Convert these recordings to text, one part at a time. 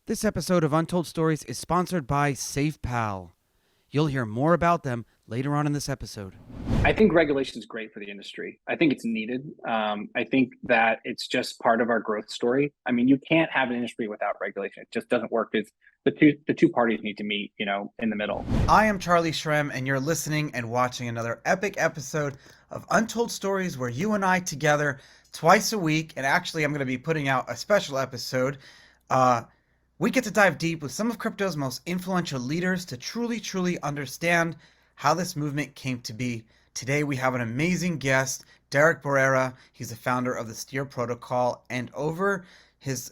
This episode of Untold Stories is sponsored by SafePal. You'll hear more about them later on in this episode. I think regulation is great for the industry. I think it's needed. I think that it's just part of our growth story. I mean, you can't have an industry without regulation. It just doesn't work. It's the two parties need to meet, in the middle. I am Charlie Shrem, and you're listening and watching another epic episode of Untold Stories, where you and I together twice a week, and actually I'm going to be putting out a special episode. We get to dive deep with some of crypto's most influential leaders to truly understand how this movement came to be. Today we have an amazing guest, Derek Barrera. He's the founder of the Steer protocol, and over his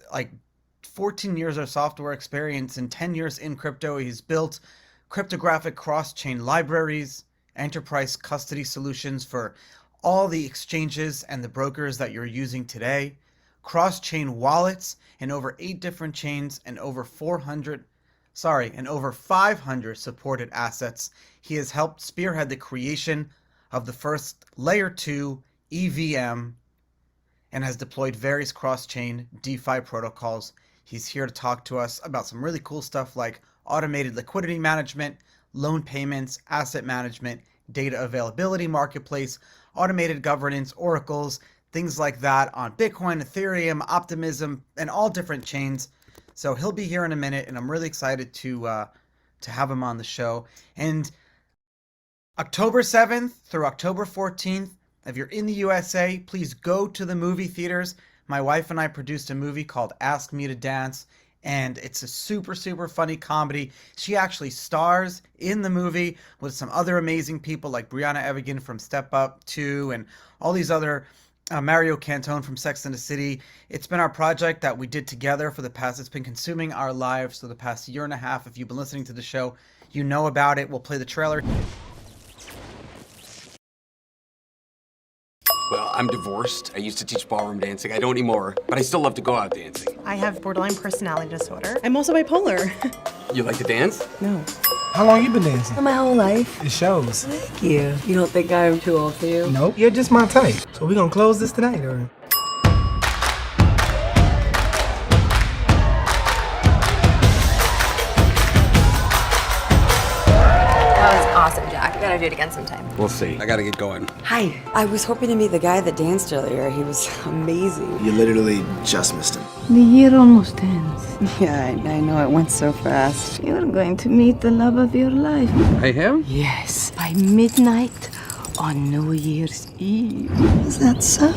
14 years of software experience and 10 years in crypto, he's built cryptographic cross-chain libraries, enterprise custody solutions for all the exchanges and the brokers that you're using today, cross-chain wallets in over 8 different chains and over 500 supported assets. He has helped spearhead the creation of the first layer 2 EVM and has deployed various cross-chain DeFi protocols. He's here to talk to us about some really cool stuff like automated liquidity management, loan payments, asset management, data availability marketplace, automated governance, oracles, things like that on Bitcoin, Ethereum, Optimism, and all different chains. So he'll be here in a minute, and I'm really excited to have him on the show. And October 7th through October 14th, if you're in the USA, please go to the movie theaters. My wife and I produced a movie called Ask Me to Dance, and it's a super funny comedy. She actually stars in the movie with some other amazing people like Brianna Evigan from Step Up 2 and all these other Mario Cantone from Sex and the City. It's been our project that we did together it's been consuming our lives for the past year and a half. If you've been listening to the show, you know about it. We'll play the trailer. Well, I'm divorced. I used to teach ballroom dancing. I don't anymore, but I still love to go out dancing. I have borderline personality disorder. I'm also bipolar. You like to dance? No. How long you been dancing? My whole life. It shows. Thank you. You don't think I'm too old for you? Nope. You're just my type. So we gonna close this tonight, or? That was awesome, Jack. We gotta do it again sometime. We'll see. I gotta get going. Hi. I was hoping to meet the guy that danced earlier. He was amazing. You literally just missed him. The year almost ends. Yeah, I know. It went so fast. You're going to meet the love of your life. I am? Yes, by midnight on New Year's Eve. Is that so?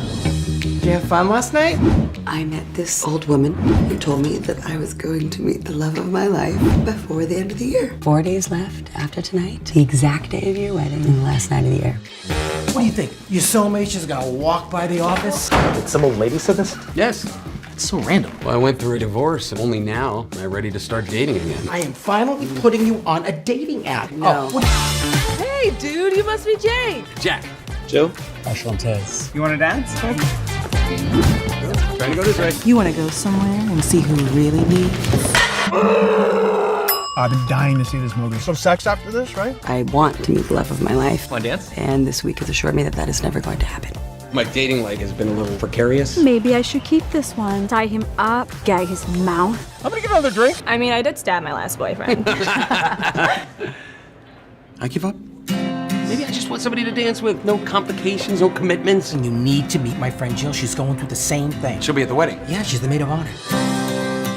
Did you have fun last night? I met this old woman who told me that I was going to meet the love of my life before the end of the year. 4 days left after tonight, the exact day of your wedding, and the last night of the year. What do you think? Your soulmate just gonna walk by the office? Did some old lady say this? Yes. It's so random. Well, I went through a divorce, and only now am I ready to start dating again. I am finally putting you on a dating app. No. Hey, dude, you must be Jay. Jack. Joe? You want to dance? Trying to go this way. You want to go somewhere and see who really leads? I've been dying to see this movie. Some sex after this, right? I want to meet the love of my life. Want to dance? And this week has assured me that that is never going to happen. My dating life has been a little precarious. Maybe I should keep this one. Tie him up, gag his mouth. I'm gonna get another drink. I mean, I did stab my last boyfriend. I give up. Maybe I just want somebody to dance with. No complications, no commitments. You need to meet my friend Jill. She's going through the same thing. She'll be at the wedding. Yeah, she's the maid of honor.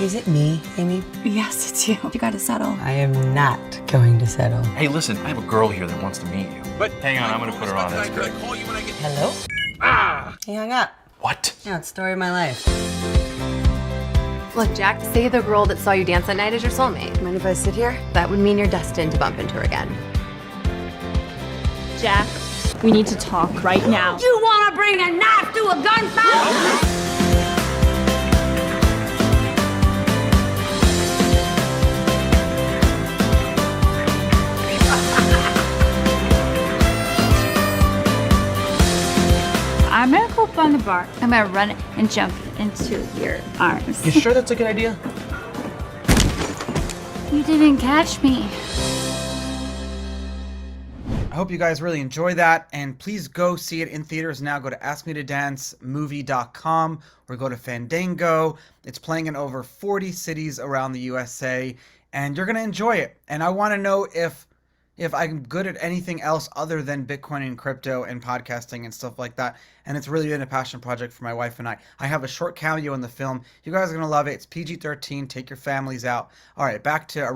Is it me, Amy? Yes, it's you. You gotta settle. I am not going to settle. Hey, listen, I have a girl here that wants to meet you. But hang on, I'm gonna put her on. That's great. Hello? He hung up. What? Yeah, it's the story of my life. Look, Jack, say the girl that saw you dance that night is your soulmate. Mind if I sit here? That would mean you're destined to bump into her again. Jack, we need to talk right now. You want to bring a knife to a gunfight? I'm gonna go up on the bar. I'm gonna run and jump into your arms. You sure that's a good idea? You didn't catch me. I hope you guys really enjoy that, and please go see it in theaters now. Go to askmetodancemovie.com or go to Fandango. It's playing in over 40 cities around the USA, and you're going to enjoy it. And I want to know if I'm good at anything else other than Bitcoin and crypto and podcasting and stuff like that. And it's really been a passion project for my wife and I. I have a short cameo in the film. You guys are going to love it. It's PG-13. Take your families out. All right, back to a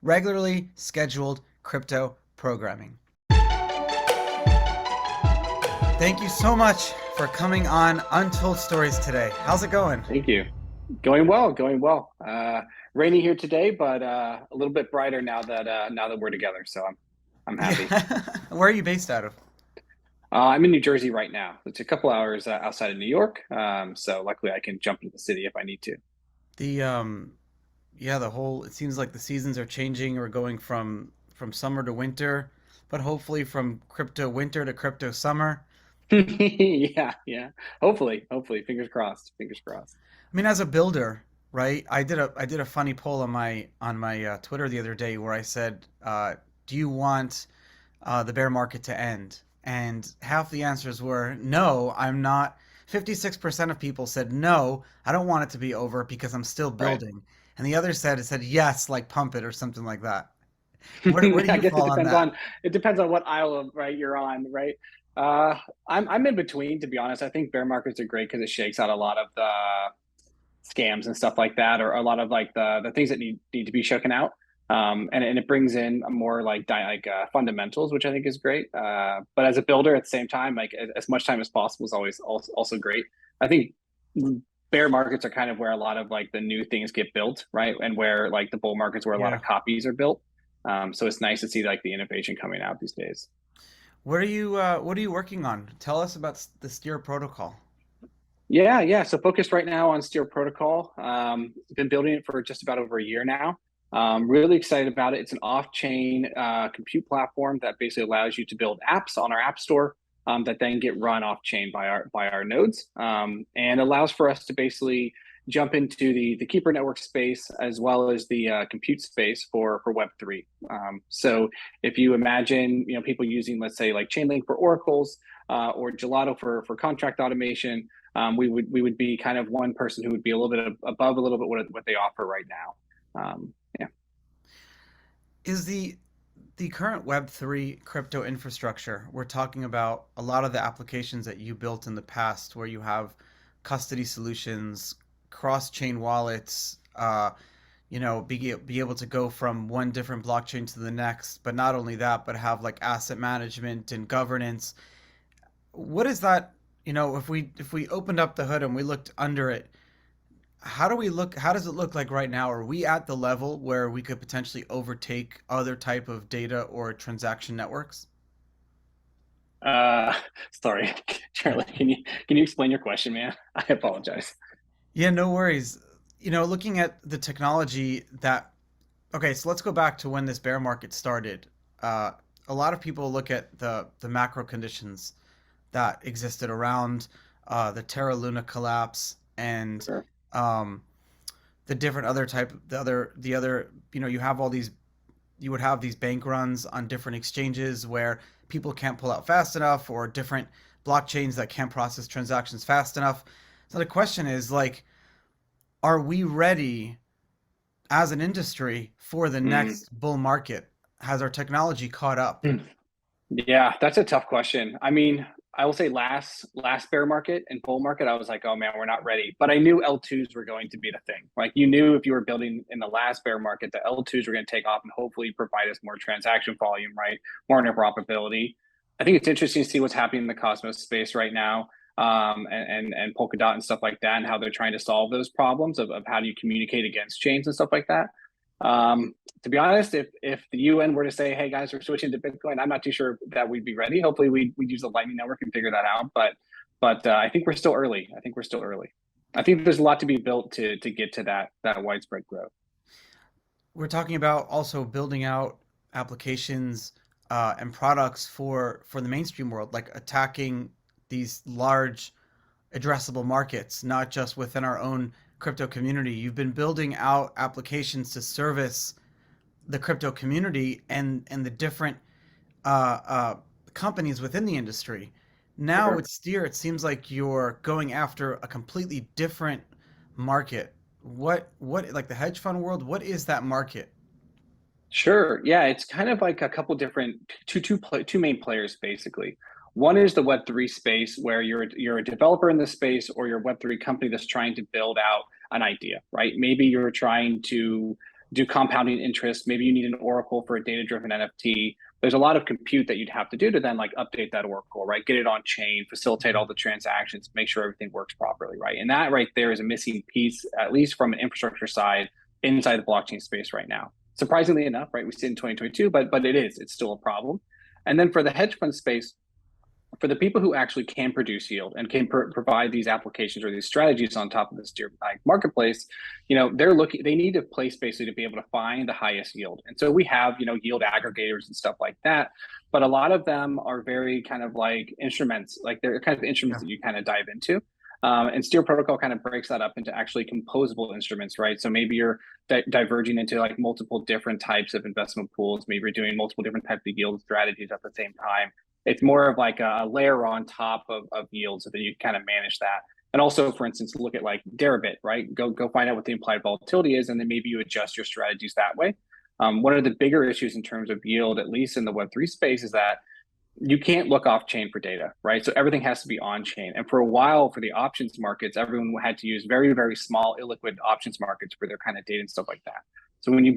regularly scheduled crypto programming. Thank you so much for coming on Untold Stories today. How's it going? Thank you. Going well. Rainy here today, but a little bit brighter now that we're together. So I'm happy. Where are you based out of? I'm in New Jersey right now. It's a couple hours outside of New York. So luckily I can jump into the city if I need to. It seems like the seasons are changing. We're going from summer to winter, but hopefully from crypto winter to crypto summer. Yeah. Hopefully. Fingers crossed. I mean, as a builder, right? I did a funny poll on my Twitter the other day where I said, "Do you want the bear market to end?" And half the answers were no. I'm not. 56% of people said no. I don't want it to be over because I'm still building. Right. And the other said yes, like pump it or something like that. Where do you fall on that? It depends on what aisle of you're on, right? I'm in between, to be honest. I think bear markets are great because it shakes out a lot of the scams and stuff like that, or a lot of the things that need to be shaken out. And it brings in more fundamentals, which I think is great. But as a builder at the same time, as much time as possible is always also great. I think bear markets are kind of where a lot of the new things get built, right? And where the bull markets where a lot of copies are built. So it's nice to see the innovation coming out these days. What are you working on? Tell us about the Steer protocol. Yeah. So focused right now on Steer protocol. Been building it for just about over a year now. Really excited about it. It's an off-chain compute platform that basically allows you to build apps on our app store that then get run off-chain by our nodes, and allows for us to basically jump into the Keeper network space as well as the compute space for Web3. So if you imagine, people using, let's say, Chainlink for oracles or Gelato for contract automation, we would be kind of one person who would be a little bit above what they offer right now. Is the current Web3 crypto infrastructure, we're talking about a lot of the applications that you built in the past where you have custody solutions, cross-chain wallets, be able to go from one different blockchain to the next, but not only that, but have asset management and governance. What is that, if we opened up the hood and we looked under it, how does it look like right now? Are we at the level where we could potentially overtake other type of data or transaction networks? Sorry, Charlie, can you explain your question, man? I apologize. Yeah, no worries. Looking at the technology okay, so let's go back to when this bear market started. A lot of people look at the macro conditions that existed around the Terra Luna collapse and Sure. The different other you would have these bank runs on different exchanges where people can't pull out fast enough, or different blockchains that can't process transactions fast enough. So the question is are we ready as an industry for the next bull market? Has our technology caught up? Yeah, that's a tough question. I mean, I will say last bear market and bull market, I was like, oh man, we're not ready. But I knew L2s were going to be the thing. You knew if you were building in the last bear market, the L2s were going to take off and hopefully provide us more transaction volume, right? More interoperability. I think it's interesting to see what's happening in the Cosmos space right now, and Polkadot and stuff like that, and how they're trying to solve those problems of how do you communicate against chains and stuff like that. To be honest, if the UN were to say, hey guys, we're switching to Bitcoin, I'm not too sure that we'd be ready. Hopefully we'd use the Lightning Network and figure that out. But I think we're still early. I think there's a lot to be built to get to that widespread growth. We're talking about also building out applications and products for the mainstream world, attacking these large addressable markets, not just within our own crypto community. You've been building out applications to service the crypto community and the different companies within the industry. Now with Steer, it seems like you're going after a completely different market. What like the hedge fund world? What is that market? Sure. Yeah, it's kind of like a couple different two main players basically. One is the Web3 space where you're a developer in this space or you're a Web3 company that's trying to build out an idea, right? Maybe you're trying to do compounding interest. Maybe you need an oracle for a data-driven NFT. There's a lot of compute that you'd have to do to then like update that oracle, right? Get it on chain, facilitate all the transactions, make sure everything works properly, right? And that right there is a missing piece, at least from an infrastructure side inside the blockchain space right now. Surprisingly enough, right? We see it in 2022, but it's still a problem. And then for the hedge fund space, for the people who actually can produce yield and can provide these applications or these strategies on top of this marketplace, they need a place basically to be able to find the highest yield. And so we have, yield aggregators and stuff like that, but a lot of them are very kind of like instruments, like they're kind of instruments that you kind of dive into. And Steer protocol kind of breaks that up into actually composable instruments, right? So maybe you're diverging into like multiple different types of investment pools. Maybe you're doing multiple different types of yield strategies at the same time. It's more of like a layer on top of yield so that you kind of manage that. And also, for instance, look at like Deribit, right? Go find out what the implied volatility is, and then maybe you adjust your strategies that way. One of the bigger issues in terms of yield, at least in the Web3 space, is that you can't look off chain for data, right? So everything has to be on chain. And for a while, for the options markets, everyone had to use very, very small illiquid options markets for their kind of data and stuff like that. So when you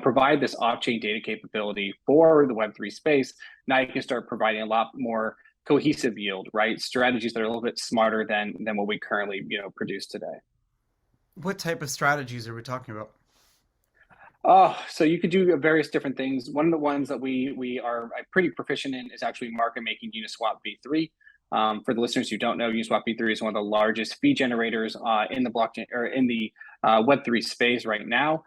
provide this off-chain data capability for the Web3 space, now you can start providing a lot more cohesive yield, right? Strategies that are a little bit smarter than what we currently produce today. What type of strategies are we talking about? So you could do various different things. One of the ones that we are pretty proficient in is actually market making Uniswap V3. For the listeners who don't know, Uniswap V3 is one of the largest fee generators in the blockchain or in the Web3 space right now.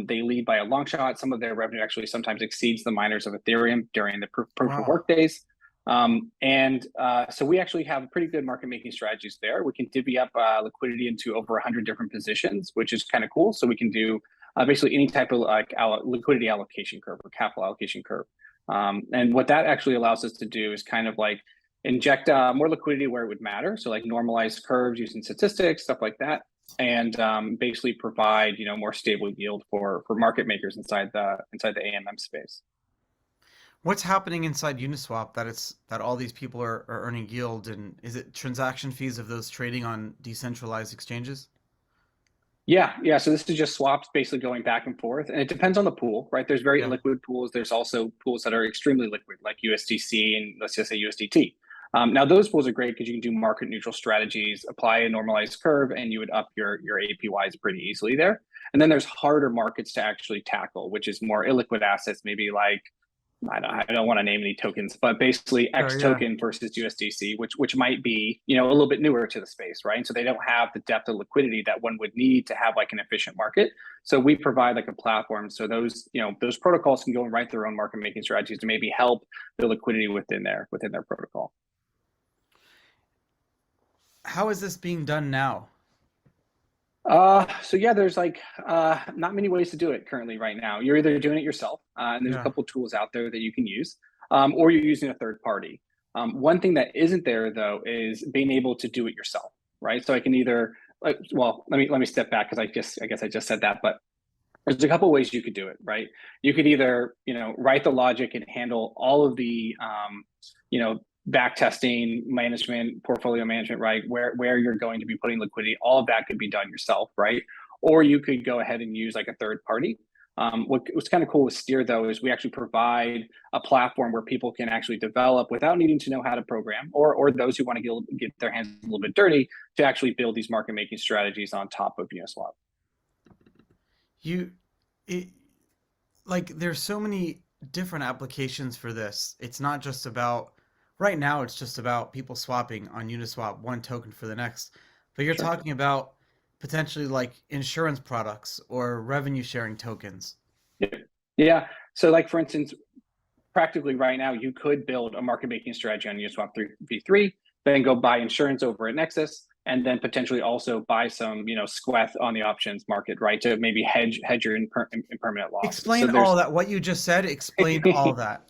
They lead by a long shot. Some of their revenue actually sometimes exceeds the miners of Ethereum during the proof of work days. So we actually have pretty good market making strategies there. We can divvy up liquidity into over 100 different positions, which is kind of cool. So we can do basically any type of like liquidity allocation curve or capital allocation curve. And what that actually allows us to do is kind of like inject more liquidity where it would matter. So like normalize curves using statistics, stuff like that. And basically provide more stable yield for market makers inside the AMM space. What's happening inside Uniswap that all these people are earning yield, and is it transaction fees of those trading on decentralized exchanges? Yeah. So this is just swaps basically going back and forth, and it depends on the pool, right? There's very illiquid pools. There's also pools that are extremely liquid, like USDC and let's just say USDT. Now those pools are great because you can do market neutral strategies, apply a normalized curve, and you would up your APYs pretty easily there. And then there's harder markets to actually tackle, which is more illiquid assets, maybe like, I don't want to name any tokens, but basically X token versus USDC, which might be, a little bit newer to the space, right? And so they don't have the depth of liquidity that one would need to have like an efficient market. So we provide like a platform. So those protocols can go and write their own market making strategies to maybe help the liquidity within their protocol. How is this being done now? So yeah, there's like not many ways to do it currently right now. You're either doing it yourself, and there's a couple tools out there that you can use, or you're using a third party. One thing that isn't there though is being able to do it yourself, right? So I can either let me step back because I guess I just said that, but there's a couple ways you could do it, right? You could either write the logic and handle all of the back testing, management, portfolio management, right? Where you're going to be putting liquidity, all of that could be done yourself, right? Or you could go ahead and use like a third party. What's kind of cool with Steer though is we actually provide a platform where people can actually develop without needing to know how to program, or those who want to get their hands a little bit dirty to actually build these market making strategies on top of Uniswap. There's so many different applications for this. It's not just about right now, it's just about people swapping on Uniswap one token for the next. But you're talking about potentially like insurance products or revenue sharing tokens. Yeah. So like, for instance, practically right now, you could build a market making strategy on Uniswap V3, then go buy insurance over at Nexus, and then potentially also buy some, squeth on the options market, right? To maybe hedge your impermanent loss. Explain all that. What you just said, explain all that.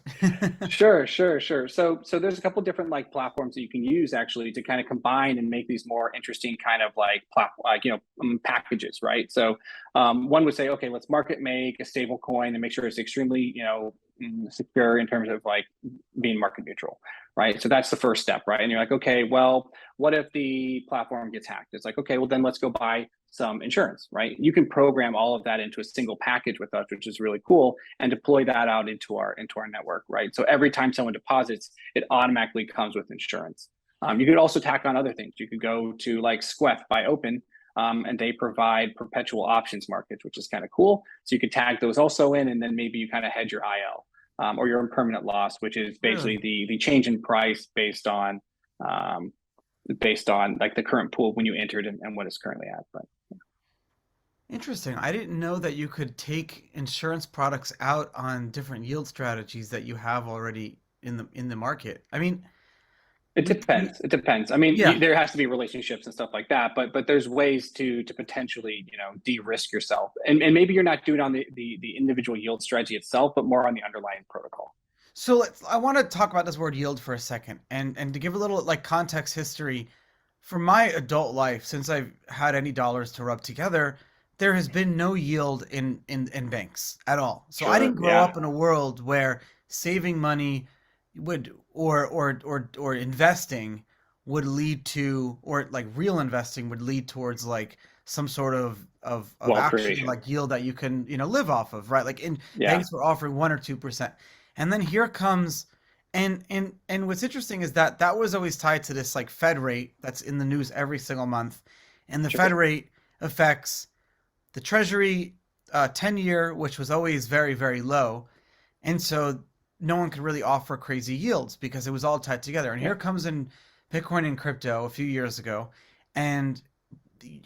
Sure. So there's a couple different like platforms that you can use actually to kind of combine and make these more interesting kind of like packages, right? So one would say, okay, let's market make a stable coin and make sure it's extremely, secure in terms of like being market neutral, right? So that's the first step, right? And you're like, okay, well, what if the platform gets hacked? It's like, okay, well then let's go buy some insurance, right? You can program all of that into a single package with us, which is really cool, and deploy that out into our network, right? So every time someone deposits, it automatically comes with insurance. You could also tack on other things. You could go to like Squef by Open, and they provide perpetual options markets, which is kind of cool. So you could tag those also in, and then maybe you kind of hedge your IL or your impermanent loss, which is basically the change in price based on like the current pool when you entered and what it's currently at. But interesting. I didn't know that you could take insurance products out on different yield strategies that you have already in the market. I mean, it depends. I mean, there has to be relationships and stuff like that, but there's ways to potentially, de-risk yourself. And maybe you're not doing on the individual yield strategy itself, but more on the underlying protocol. So I want to talk about this word yield for a second, and to give a little like context history. For my adult life, since I've had any dollars to rub together, there has been no yield in banks at all. So I didn't grow up in a world where saving money would or investing would lead to, or like real investing would lead towards like some sort of actually like yield that you can live off of, right? Like banks were offering 1 or 2%, and then here comes and what's interesting is that was always tied to this like Fed rate that's in the news every single month, and the Fed rate affects the Treasury 10-year, which was always very, very low, and so no one could really offer crazy yields because it was all tied together. And here comes in Bitcoin and crypto a few years ago, and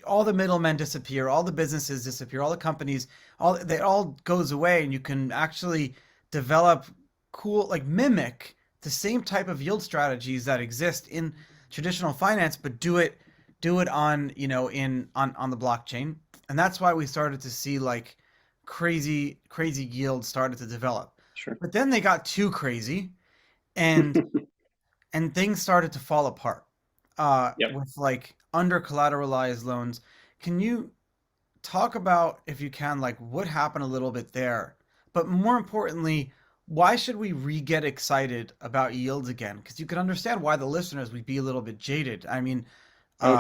all the middlemen disappear, all the businesses disappear, all the companies, it all goes away, and you can actually develop cool, like mimic the same type of yield strategies that exist in traditional finance, but do it on on the blockchain. And that's why we started to see like crazy yields started to develop. Sure. But then they got too crazy, and and things started to fall apart with like under collateralized loans. Can you talk about, if you can, like what happened a little bit there? But more importantly, why should we get excited about yields again? Because you can understand why the listeners would be a little bit jaded. I mean,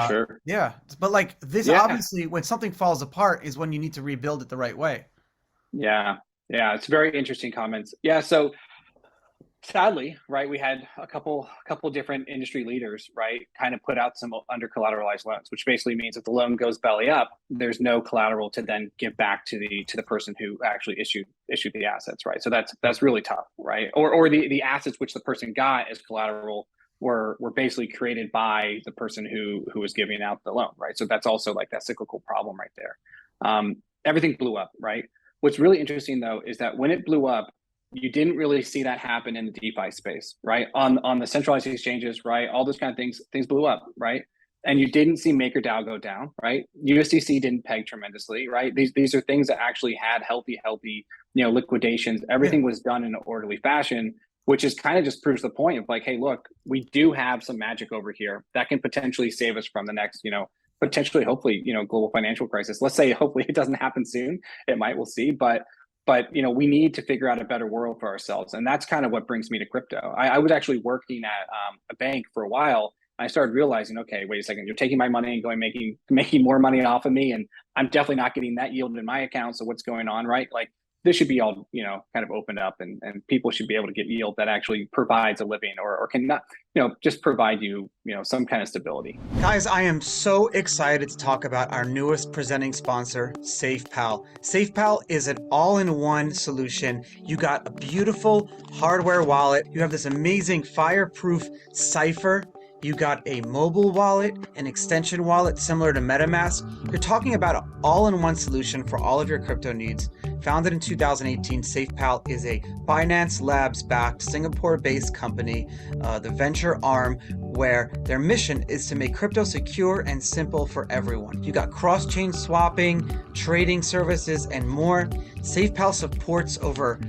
sure. Yeah, but like this, obviously, when something falls apart is when you need to rebuild it the right way. Yeah, it's very interesting comments. Yeah, so sadly, right, we had a couple different industry leaders, right, kind of put out some under collateralized loans, which basically means if the loan goes belly up, there's no collateral to then give back to the person who actually issued the assets, right? So that's really tough, right? Or the assets which the person got as collateral were basically created by the person who was giving out the loan, right? So that's also like that cyclical problem right there. Everything blew up, right? What's really interesting though is that when it blew up, you didn't really see that happen in the DeFi space, right? On the centralized exchanges, right? All those kind of things blew up, right? And you didn't see MakerDAO go down, right? USDC didn't peg tremendously, right? These are things that actually had healthy, liquidations. Everything was done in an orderly fashion, which is kind of just proves the point of like, hey, look, we do have some magic over here that can potentially save us from the next, potentially, hopefully, global financial crisis. Let's say, hopefully it doesn't happen soon. It might, we'll see. But we need to figure out a better world for ourselves. And that's kind of what brings me to crypto. I was actually working at a bank for a while. I started realizing, okay, wait a second, you're taking my money and going making more money off of me. And I'm definitely not getting that yield in my account. So what's going on, right? Like this should be all, kind of opened up and people should be able to get yield that actually provides a living or can not, just provide you, some kind of stability. Guys, I am so excited to talk about our newest presenting sponsor, SafePal. SafePal is an all-in-one solution. You got a beautiful hardware wallet. You have this amazing fireproof cipher. You got a mobile wallet, an extension wallet similar to MetaMask. You're talking about an all-in-one solution for all of your crypto needs. Founded in 2018, SafePal is a Binance Labs-backed Singapore-based company, the venture arm, where their mission is to make crypto secure and simple for everyone. You got cross-chain swapping, trading services, and more. SafePal supports over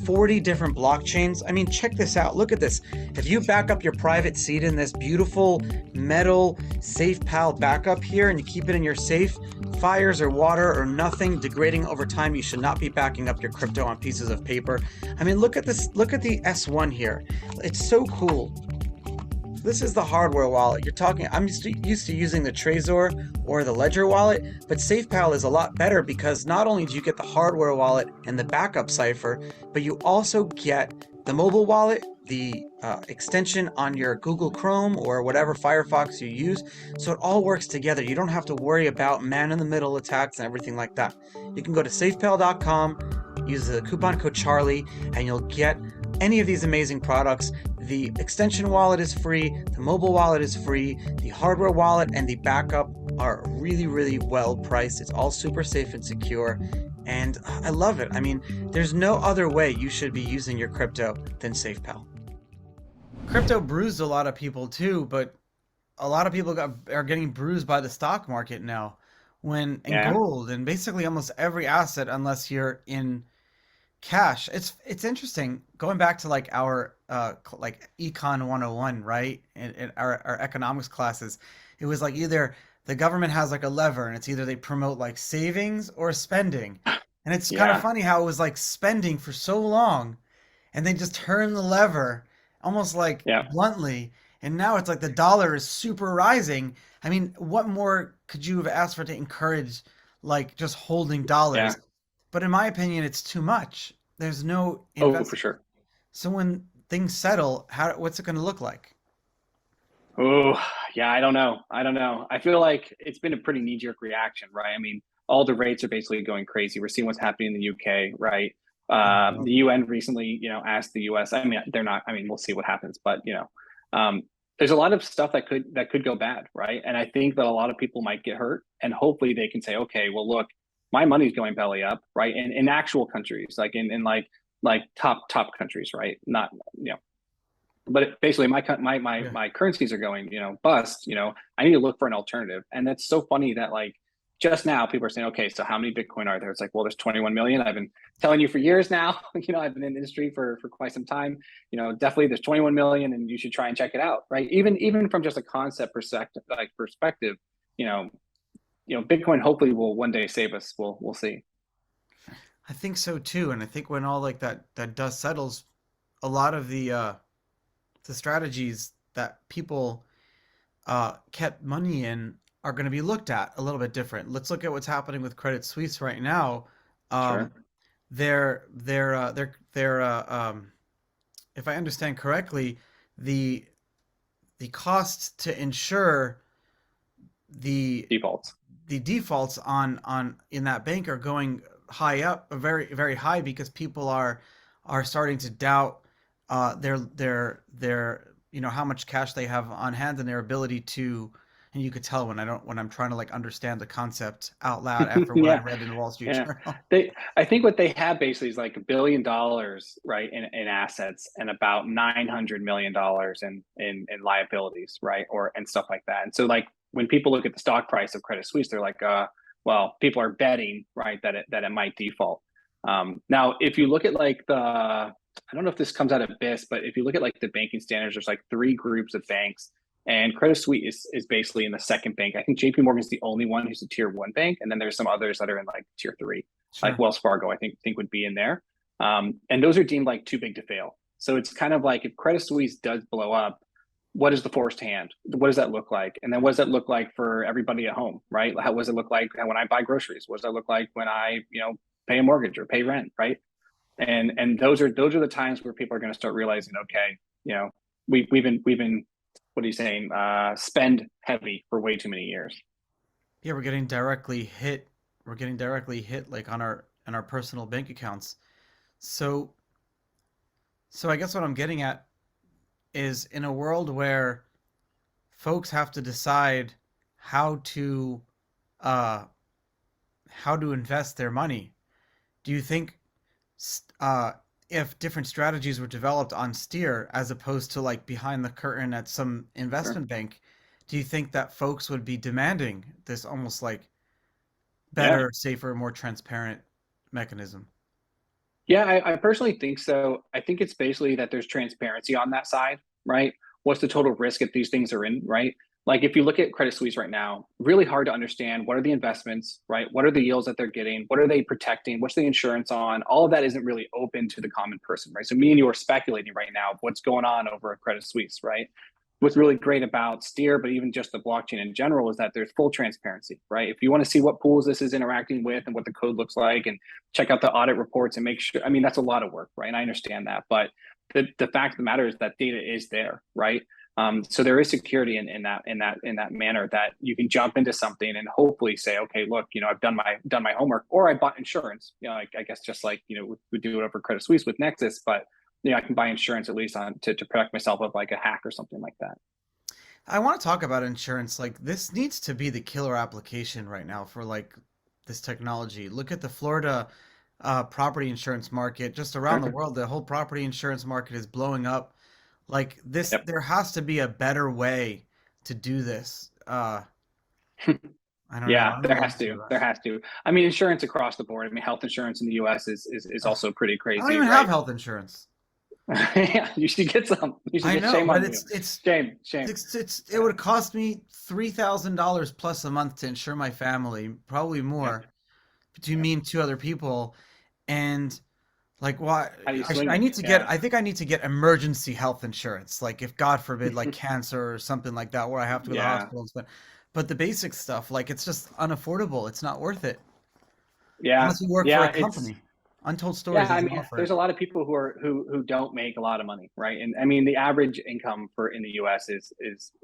40 different blockchains. I mean, check this out. Look at this. If you back up your private seed in this beautiful metal SafePal backup here and you keep it in your safe, fires or water or nothing degrading over time, you should not be backing up your crypto on pieces of paper. I mean, look at this. Look at the S1 here. It's so cool. This is the hardware wallet. You're talking, I'm used to using the Trezor or the Ledger wallet, but SafePal is a lot better because not only do you get the hardware wallet and the backup cipher, but you also get the mobile wallet, the extension on your Google Chrome or whatever Firefox you use. So it all works together. You don't have to worry about man-in-the-middle attacks and everything like that. You can go to safepal.com, use the coupon code Charlie, and you'll get any of these amazing products. The extension wallet is free, the mobile wallet is free, the hardware wallet and the backup are really, really well priced. It's all super safe and secure, and I love it. I mean, there's no other way you should be using your crypto than SafePal. Crypto bruised a lot of people too, but a lot of people are getting bruised by the stock market now, and gold, and basically almost every asset unless you're in cash. It's interesting going back to like our like econ 101, right? In our economics classes, it was like either the government has like a lever and it's either they promote like savings or spending. And it's kind of funny how it was like spending for so long and they just turn the lever almost like bluntly, and now it's like the dollar is super rising. I mean, what more could you have asked for to encourage like just holding dollars? But in my opinion, it's too much. There's no investment. Oh, for sure. So when things settle, what's it going to look like? Oh, yeah, I don't know. I feel like it's been a pretty knee-jerk reaction, right? I mean, all the rates are basically going crazy. We're seeing what's happening in the UK, right? The UN recently, asked the US. I mean, they're not. I mean, we'll see what happens, but there's a lot of stuff that could go bad, right? And I think that a lot of people might get hurt, and hopefully they can say, okay, well, look, my money's going belly up, right? In actual countries, like in like top countries, right? Not but basically my currencies are going bust. I need to look for an alternative, and that's so funny that like just now people are saying, okay, so how many Bitcoin are there? It's like, well, there's 21 million. I've been telling you for years now. I've been in the industry for quite some time. Definitely there's 21 million, and you should try and check it out, right? Even from just a concept perspective, Bitcoin hopefully will one day save us. We'll see. I think so too, and I think when all like that dust settles, a lot of the strategies that people kept money in are going to be looked at a little bit different. Let's look at what's happening with Credit Suisse right now. Sure. They're if I understand correctly, the cost to insure the defaults on in that bank are going high up, very, very high, because people are starting to doubt their how much cash they have on hand and their ability to. And you could tell when I'm trying to like understand the concept out loud after what I read in the Wall Street Journal. I think what they have basically is like $1 billion, right, in assets, and about $900 million in liabilities, right, and stuff like that. And so like when people look at the stock price of Credit Suisse, they're like, well, people are betting, right, that it might default. Now, if you look at like I don't know if this comes out of BIS, but if you look at like the banking standards, there's like 3 groups of banks. And Credit Suisse is basically in the second bank. I think JP Morgan is the only one who's a tier 1 bank. And then there's some others that are in like tier 3, like Wells Fargo, I think would be in there. And those are deemed like too big to fail. So it's kind of like if Credit Suisse does blow up, what is the forced hand? What does that look like? And then what does that look like for everybody at home, right? How does it look like when I buy groceries? What does that look like when I, pay a mortgage or pay rent, right? And those are the times where people are going to start realizing, okay, we've been what are you saying? Spend heavy for way too many years. Yeah, we're getting directly hit. We're getting directly hit like on our personal bank accounts. So I guess what I'm getting at is in a world where folks have to decide how to invest their money, do you think if different strategies were developed on Steer as opposed to like behind the curtain at some investment bank, do you think that folks would be demanding this almost like better, safer, more transparent mechanism? Yeah, I personally think so. I think it's basically that there's transparency on that side, right? What's the total risk if these things are in, right? Like if you look at Credit Suisse right now, really hard to understand what are the investments, right? What are the yields that they're getting? What are they protecting? What's the insurance on? All of that isn't really open to the common person, right? So me and you are speculating right now what's going on over at Credit Suisse, right? What's really great about Steer, but even just the blockchain in general, is that there's full transparency, right? If you want to see what pools this is interacting with and what the code looks like and check out the audit reports and make sure, I mean, that's a lot of work, right? And I understand that, but the fact of the matter is that data is there, right? So there is security in that manner that you can jump into something and hopefully say, okay, look, I've done my homework, or I bought insurance. I guess just like we do it over Credit Suisse with Nexus, but I can buy insurance at least to protect myself of like a hack or something like that. I want to talk about insurance. Like this needs to be the killer application right now for like this technology. Look at the Florida property insurance market. Just around the world, the whole property insurance market is blowing up. Like this, there has to be a better way to do this. I don't know. There has to. I mean, insurance across the board. I mean, health insurance in the U.S. is also pretty crazy. I don't even have health insurance. Yeah, you should get some. You should get shame on you. It's shame. It would cost me $3,000 plus a month to insure my family, probably more, between me and two other people, and like why I need to get. I think I need to get emergency health insurance, like if God forbid, like cancer or something like that, where I have to go to the hospitals. But the basic stuff, like it's just unaffordable. It's not worth it. Yeah, unless you work for a company. Untold stories. Yeah, I mean, there's a lot of people who don't make a lot of money, right? And I mean, the average income in the U.S. is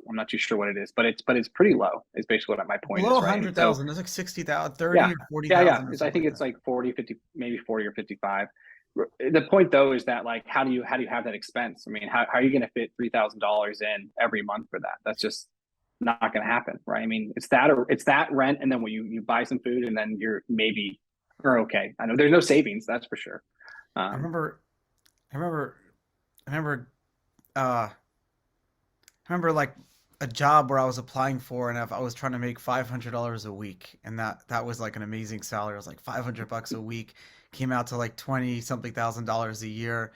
I'm not too sure what it is, but it's pretty low. Is basically what my point below is. Right? 100,000. It's like 60,000, 30 or 40,000. Yeah. I think it's like 40, 50, maybe 40 or 55. The point though is that like, how do you have that expense? I mean, how are you going to fit $3,000 in every month for that? That's just not going to happen, right? I mean, it's that rent, and then when you buy some food, and then you're maybe. Or okay, I know there's no savings, that's for sure. I remember like a job where I was applying for, and I was trying to make $500 a week, and that was like an amazing salary. It was like $500 a week, came out to like 20 something thousand dollars a year,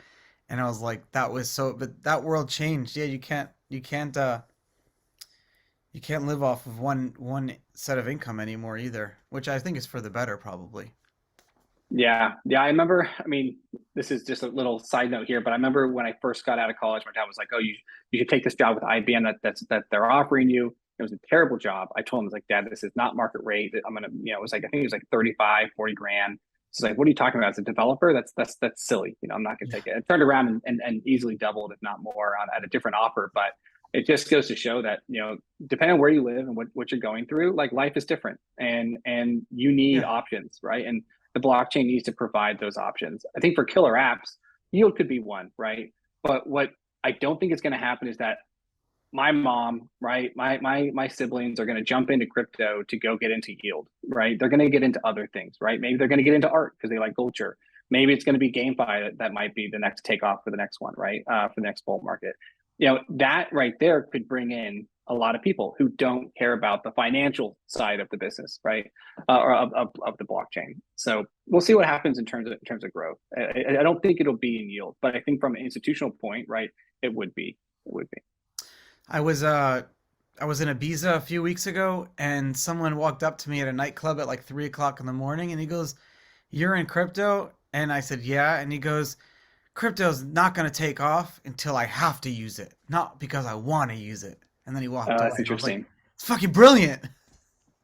and I was like, that was so. But that world changed. Yeah, you can't live off of one set of income anymore either, which I think is for the better, probably. Yeah. I remember, I mean, this is just a little side note here, but I remember when I first got out of college, my dad was like, oh, you should take this job with IBM that they're offering you. It was a terrible job. I told him, I was like, Dad, this is not market rate. I'm going to, it was like, I think it was like 35, 40 grand. It's like, what are you talking about as a developer? That's silly. I'm not going to take it. It turned around and easily doubled, if not more, at a different offer. But it just goes to show that, depending on where you live and what you're going through, like life is different, and you need options, right? And the blockchain needs to provide those options. I think for killer apps, yield could be one, right? But what I don't think is going to happen is that my mom, right, my siblings are going to jump into crypto to go get into yield, right? They're going to get into other things, right? Maybe they're going to get into art because they like culture. Maybe it's going to be GameFi that might be the next takeoff for the next one, right? For the next bull market. That right there could bring in a lot of people who don't care about the financial side of the business, right? Or of the blockchain. So we'll see what happens in terms of growth. I don't think it'll be in yield, but I think from an institutional point, right, it would be. I was in Ibiza a few weeks ago, and someone walked up to me at a nightclub at like 3 o'clock in the morning, and he goes, "You're in crypto?" And I said, "Yeah." And he goes, "Crypto's not going to take off until I have to use it, not because I want to use it." And then he walked away. That's interesting. Like, it's fucking brilliant.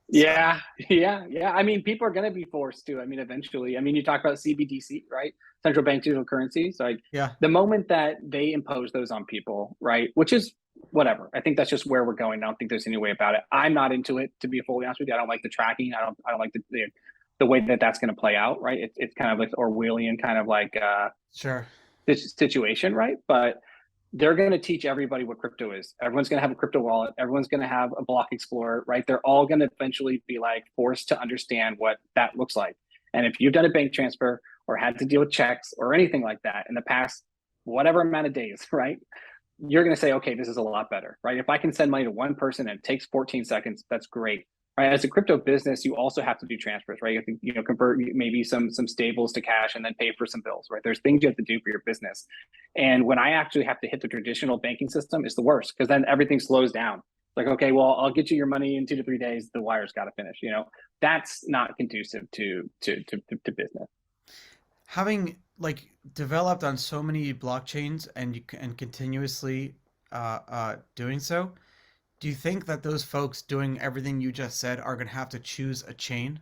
Yeah. I mean, people are going to be forced to. I mean, eventually. I mean, you talk about CBDC, right? Central bank digital currencies. Like, the moment that they impose those on people, right? Which is whatever. I think that's just where we're going. I don't think there's any way about it. I'm not into it, to be fully honest with you. I don't like the tracking. I don't like the way that's going to play out, right? It's kind of like Orwellian, kind of like this situation, right? But they're going to teach everybody what crypto is. Everyone's going to have a crypto wallet. Everyone's going to have a block explorer, right? They're all going to eventually be like forced to understand what that looks like. And if you've done a bank transfer or had to deal with checks or anything like that in the past, whatever amount of days, right? You're going to say, okay, this is a lot better, right? If I can send money to one person and it takes 14 seconds, that's great. Right? As a crypto business, you also have to do transfers, right? You have to, convert maybe some stables to cash and then pay for some bills, right? There's things you have to do for your business. And when I actually have to hit the traditional banking system, it's the worst because then everything slows down. Like, okay, well, I'll get you your money in 2 to 3 days. The wire's got to finish. That's not conducive to business. Having developed on so many blockchains and continuously doing so, do you think that those folks doing everything you just said are going to have to choose a chain?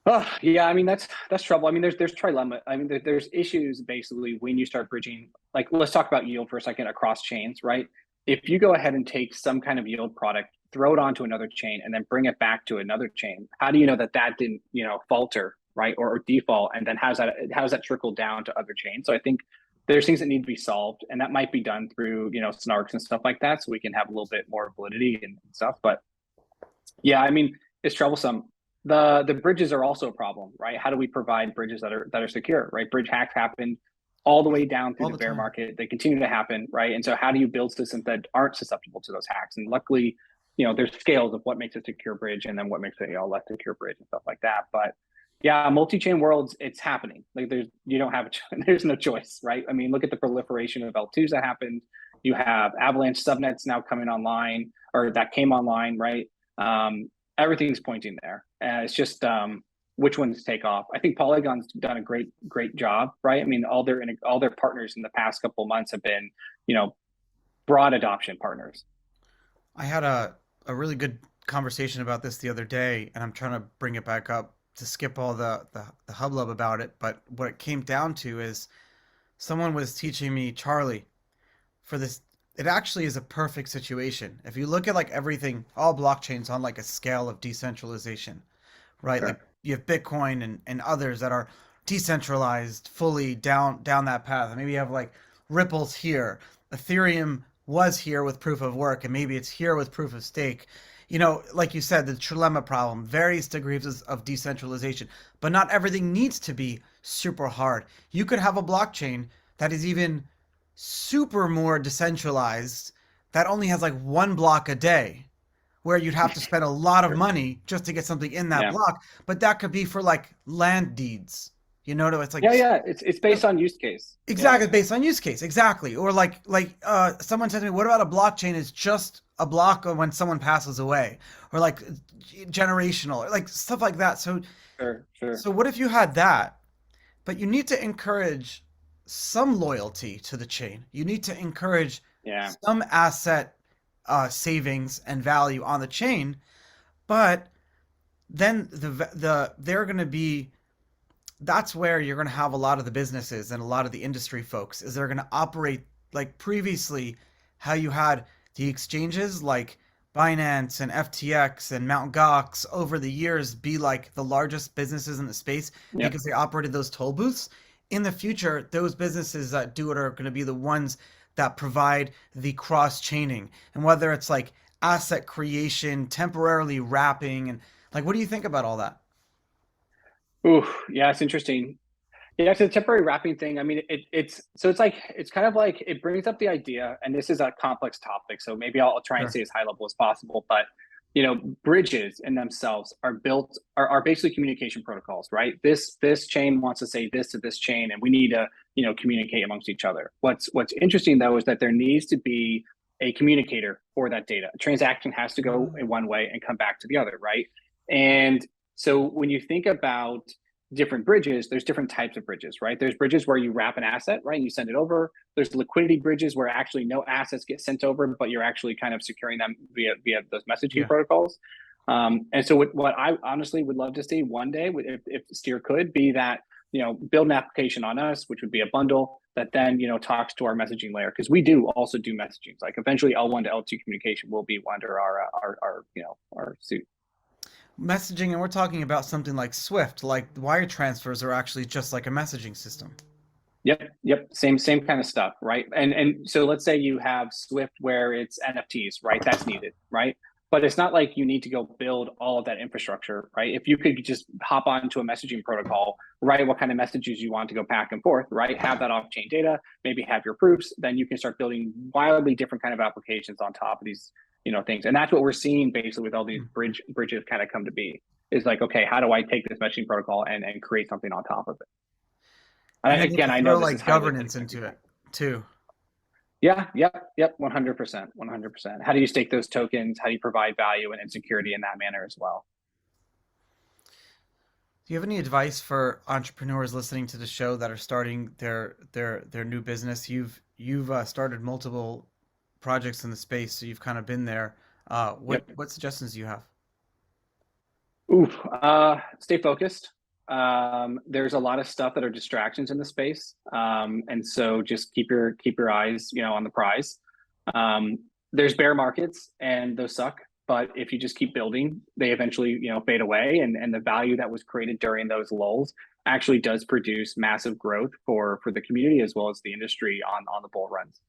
Oh, yeah. I mean, that's trouble. I mean, there's trilemma. I mean, there's issues basically when you start bridging. Like, let's talk about yield for a second across chains, right? If you go ahead and take some kind of yield product, throw it onto another chain, and then bring it back to another chain, how do you know that didn't, falter, right, or default? And then how's that trickle down to other chains? So I think there's things that need to be solved, and that might be done through snarks and stuff like that, so we can have a little bit more validity and stuff. But yeah, I mean, it's troublesome. The bridges are also a problem, right? How do we provide bridges that are secure, right? Bridge hacks happened all the way down through the bear market. They continue to happen, right? And so how do you build systems that aren't susceptible to those hacks? And luckily, there's scales of what makes a secure bridge and then what makes it a less secure bridge and stuff like that. But yeah, multi-chain worlds, it's happening. Like there's no choice, right? I mean, look at the proliferation of L2s that happened. You have Avalanche subnets now coming online, or that came online, right? Everything's pointing there. It's just which ones take off. I think Polygon's done a great job, right? I mean, all their partners in the past couple of months have been, broad adoption partners. I had a really good conversation about this the other day, and I'm trying to bring it back up to skip all the hubbub about it. But what it came down to is someone was teaching me, Charlie, for this, it actually is a perfect situation. If you look at everything, all blockchains on a scale of decentralization, right? Sure. Like you have Bitcoin and others that are decentralized fully down that path. And maybe you have Ripple's here. Ethereum was here with proof of work, and maybe it's here with proof of stake. Like you said, the trilemma problem, various degrees of decentralization, but not everything needs to be super hard. You could have a blockchain that is even super more decentralized that only has one block a day, where you'd have to spend a lot of money just to get something in that block. But that could be for land deeds. It's it's based on use case. Exactly, based on use case. Exactly. Or someone said to me, what about a blockchain is just a block when someone passes away, or generational, or stuff like that. So sure. So what if you had that, but you need to encourage some loyalty to the chain. You need to encourage some asset savings and value on the chain, but then they're going to be, that's where you're going to have a lot of the businesses and a lot of the industry folks is they're going to operate like previously how you had the exchanges like Binance and FTX and Mt. Gox over the years be the largest businesses in the space because they operated those toll booths. In the future, those businesses that do it are going to be the ones that provide the cross-chaining. And whether it's asset creation, temporarily wrapping, and what do you think about all that? Ooh, yeah, it's interesting. Yeah, it's a temporary wrapping thing. I mean, it's kind of it brings up the idea, and this is a complex topic, so maybe I'll try and stay as high level as possible. But bridges in themselves are basically communication protocols, right? This chain wants to say this to this chain, and we need to communicate amongst each other. What's interesting though is that there needs to be a communicator for that data. A transaction has to go in one way and come back to the other, right? And so when you think about different bridges, there's different types of bridges, right? There's bridges where you wrap an asset, right? And you send it over. There's liquidity bridges where actually no assets get sent over, but you're actually kind of securing them via those messaging protocols. And so what I honestly would love to see one day, if Steer could, be that, build an application on us, which would be a bundle that then, talks to our messaging layer. Because we do also do messaging. Eventually L1 to L2 communication will be under our suit. Messaging, and we're talking about something like Swift, wire transfers are actually just like a messaging system. Yep. Same kind of stuff, right? And so let's say you have Swift where it's NFTs, right? That's needed, right? but it's not like you need to go build all of that infrastructure, right? If you could just hop onto a messaging protocol, write what kind of messages you want to go back and forth, right? Have that off-chain data, maybe have your proofs, then you can start building wildly different kind of applications on top of these, things. And that's what we're seeing basically with all these bridges kind of come to be. Is like, okay, how do I take this messaging protocol and create something on top of it? And again, I know this is governance into it too. Yeah, yep, 100%. How do you stake those tokens? How do you provide value and security in that manner as well? Do you have any advice for entrepreneurs listening to the show that are starting their new business? You've started multiple projects in the space, so you've kind of been there. What suggestions do you have? Stay focused. There's a lot of stuff that are distractions in the space. And so just keep your eyes, on the prize. There's bear markets and those suck, but if you just keep building, they eventually, fade away. And the value that was created during those lulls actually does produce massive growth for the community as well as the industry on the bull runs.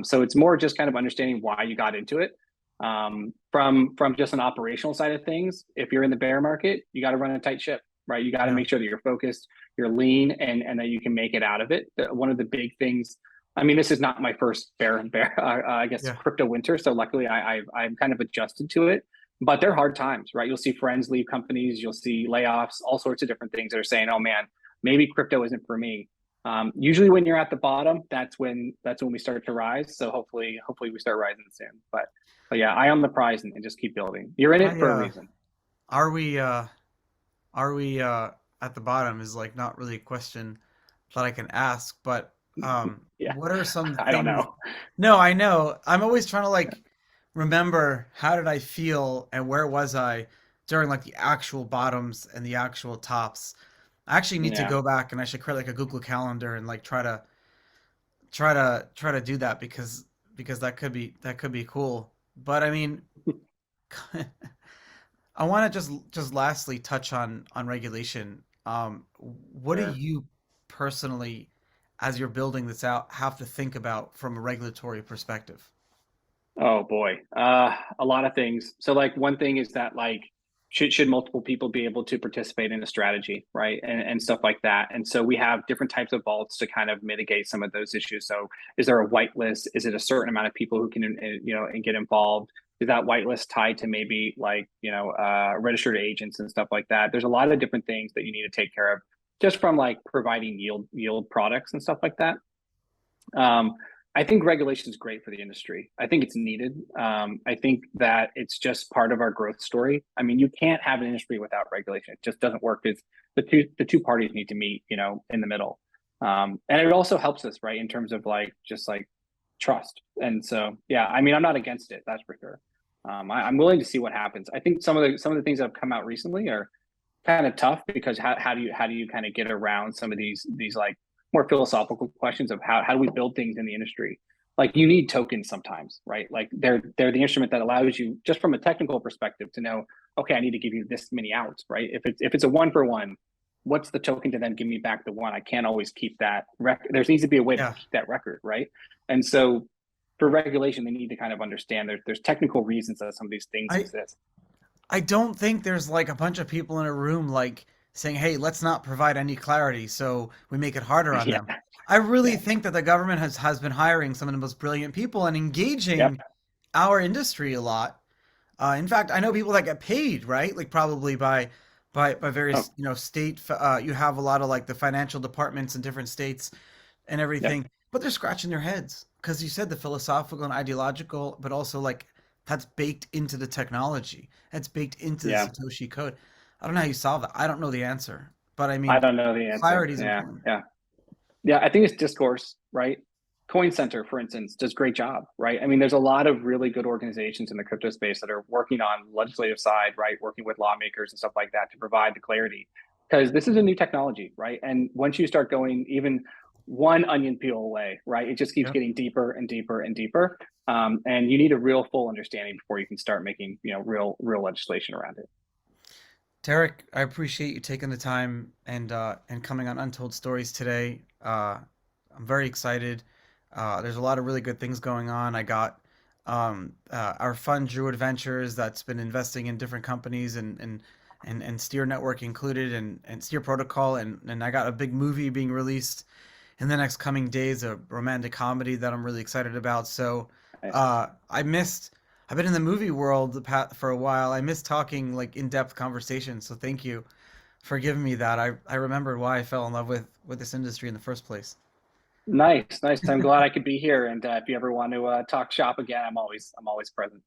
So it's more just kind of understanding why you got into it. From just an operational side of things, if you're in the bear market, you got to run a tight ship, right? You got to make sure that you're focused, you're lean, and that you can make it out of it. One of the big things, I mean, this is not my first crypto winter. So luckily I'm kind of adjusted to it, but they're hard times, right? You'll see friends leave companies, you'll see layoffs, all sorts of different things that are saying, oh man, maybe crypto isn't for me. Usually when you're at the bottom, that's when we start to rise. So hopefully we start rising soon. But yeah, eye on the prize and just keep building. You're in it for a reason. Are we at the bottom is like not really a question that I can ask, but what are some things? I don't know. No, I know. I'm always trying to like remember how did I feel and where was I during like the actual bottoms and the actual tops. I actually need to go back and I should create like a Google Calendar and like try to do that because that could be cool. But I mean, I want to just lastly touch on regulation. What do you personally, as you're building this out, have to think about from a regulatory perspective? Oh boy, a lot of things. So like one thing is that like should multiple people be able to participate in a strategy, right? And stuff like that. And so we have different types of vaults to kind of mitigate some of those issues. So is there a whitelist? Is it a certain amount of people who can, and get involved? Is that whitelist tied to maybe like, registered agents and stuff like that? There's a lot of different things that you need to take care of just from like providing yield products and stuff like that. I think regulation is great for the industry. I think it's needed. I think that it's just part of our growth story. I mean, you can't have an industry without regulation. It just doesn't work because the two parties need to meet, in the middle. And it also helps us, right, in terms of like just like trust. And so, yeah, I mean, I'm not against it. That's for sure. I'm willing to see what happens. I think some of the things that have come out recently are kind of tough because how do you kind of get around some of these like more philosophical questions of how do we build things in the industry? Like you need tokens sometimes, right? Like they're the instrument that allows you just from a technical perspective to know, okay, I need to give you this many outs, right? If it's a 1-for-1, what's the token to then give me back the one? I can't always keep that record. There needs to be a way to keep that record, right? And so for regulation, they need to kind of understand there's technical reasons that some of these things exist. I don't think there's like a bunch of people in a room like saying, hey, let's not provide any clarity so we make it harder on them. I really think that the government has been hiring some of the most brilliant people and engaging our industry a lot. In fact, I know people that get paid, right? Like probably by various, state, you have a lot of like the financial departments in different states and everything, but they're scratching their heads because you said the philosophical and ideological, but also like that's baked into the technology. That's baked into the Satoshi code. I don't know how you solve that. I don't know the answer, but I mean, I don't know the answer. Clarity is important. Yeah. I think it's discourse, right? Coin Center, for instance, does a great job, right? I mean, there's a lot of really good organizations in the crypto space that are working on legislative side, right? Working with lawmakers and stuff like that to provide the clarity because this is a new technology, right? And once you start going even one onion peel away, right? It just keeps getting deeper and deeper and deeper. And you need a real full understanding before you can start making, real legislation around it. Derek, I appreciate you taking the time and coming on Untold Stories today. I'm very excited. There's a lot of really good things going on. I got our fund Druid Ventures that's been investing in different companies and Steer Network included and Steer Protocol and I got a big movie being released in the next coming days, a romantic comedy that I'm really excited about. So I've been in the movie world for a while. I miss talking like in-depth conversations. So thank you for giving me that. I remembered why I fell in love with this industry in the first place. Nice. I'm glad I could be here. And if you ever want to talk shop again, I'm always present.